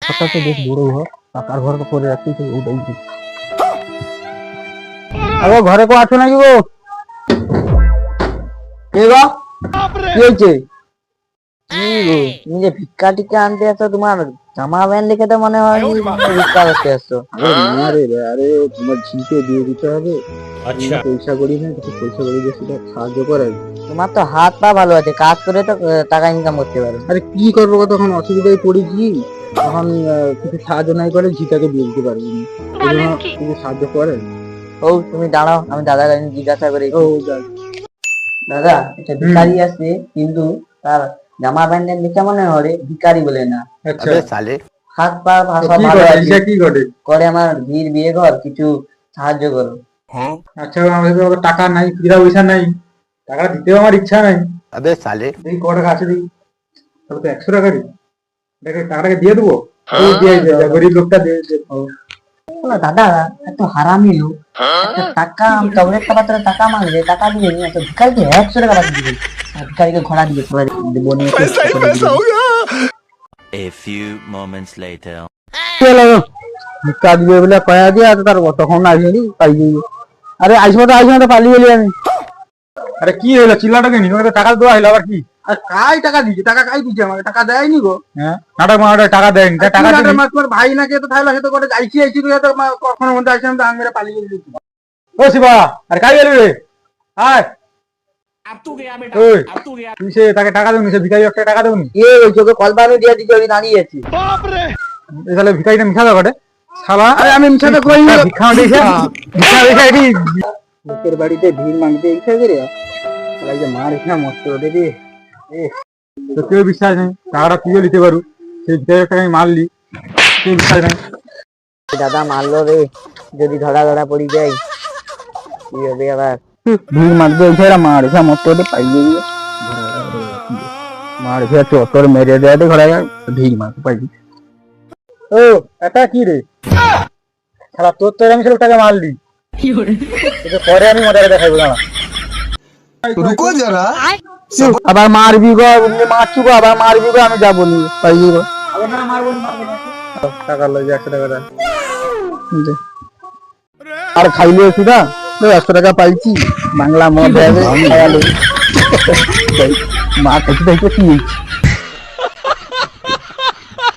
ঘরটাতে বেশ বড় ঘর, পাকার ঘর করে রাখছি ওটাই। আরে ঘরে কেউ আছো নাকি গো? কে গো? কি হয়েছে? কি গো, তুমি যে ভিক্ষা টিকা আনতে আসছো, তোমার জামা প্যান্ট দেখে তো মনে হয় ভিক্ষা করতে আসছো। আরে আরে তোমার ঝিকে দিয়ে দিতে হবে। আচ্ছা, পয়সা করি না, কিছু পয়সা করি দিয়ে সেটা সাহায্য করে। তোমার তো হাত পা ভালো আছে, কাজ করে তো টাকা ইনকাম করতে পারো। আরে কি করবো, তখন অসুবিধায় পড়েছি, তখন কিছু সাহায্য নাই করে ঝিটাকে দিয়ে দিতে পারবো না। এই জন্য কিছু সাহায্য করেন। ও তুমি দাঁড়াও, আমি দাদার কাছে জিজ্ঞাসা করি। ও যাক। দাদা, এটা ভিখারি আছে, কিন্তু তার জামা প্যান্ট দেখে মনে হয় ভিখারি বলে না। আচ্ছা, হাত পা কি ভালো করে আছে, কি করে? করে আমার ভিড় বিয়ে ঘর, কিছু সাহায্য করো। আচ্ছা, আমাদের তো টাকা নাই, ফিরা পয়সা নাই, টাকা দিতেও আমার ইচ্ছা নাই। দেখি ক টাকা আছে দেখি। তাহলে তো 100 টাকা দিই, টাকাটাকে দিয়ে দেবো। দিয়ে দেবো, গরিব লোকটা দিয়ে দেবো। দাদা এত হারামি লোক, একটা টাকা চকলেট খাবার টাকা মাংবে, টাকা দিয়ে নিয়ে এত ভিখারিকে 100 টাকা বাকি দিবে, আর ভিখারিকে ঘোড়া দিবে সবাই দেবো নিয়ে। A few moments later. ভিক্ষা দিবে বলে কয়া দিয়ে আর তার তখন আসেনি, পাই যাইবে। আরে আসবো তো পালিয়ে গেলি আমি। আরে কি হলো, চিল্লাটা কেন? টাকা দেওয়া হলো আবার কি? আর কাই টাকা দিচ্ছে? টাকা কাই দিচ্ছে? আমাকে টাকা দেয়নি গো। হ্যাঁ, নাটক মাটক টাকা দেয়নি। টাকা তোমার ভাই নাকি তো থাইলা সে তো করে আইছি তো কখনো মধ্যে আইছিলাম তো আমি পালিয়ে গেলি। ও শিবা, আরে কাই গেলি রে? আয় তুই সে তাকে টাকা দেবনি, সে ভিখারি একটা টাকা দেবনি। এ ওই চোখে কল বানু দিয়ে দিচ্ছে, আমি দাঁড়িয়ে আছি। তাহলে ভিখারিটা মিঠা দাও শালা। আরে আমি মিঠা তো কই ভিক্ষা দিয়েছে, ভিক্ষা ভিখারি লোকের বাড়িতে ভিড় মাগতে ইচ্ছা করে এই যে মার এখানে মস্ত ওদের দিয়ে তো কেউ বিশ্বাস নেই, টাকাটা তুইও নিতে পারু, সেই ভিখারি একটা আমি মারলি, কেউ বিশ্বাস নেই। দাদা মারলো রে, যদি ধরা পড়ি যায় কি হবে আবার? ভিড় মাগতে ইচ্ছা মার এখানে মস্ত ওদের পাইয়ে দিয়ে মার এখানে চত্বর মেরে দেওয়াতে ঘরে ভিড় মারতে পাইলি। ও এটা কি রে শালা, তোর তো আমি লোকটাকে মারলি, পরে আমি মজাটা দেখাবো না। रुको जरा, আবার মারবি গো, মারছু গো, আবার মারবি গো, আমি যাবো নি পাইবি গো। টাকা লই 100 টাকা দেন আর খাইলে সুদা 100 টাকা পাইছি, বাংলা মদ খাওয়ালো মা খাইতে কি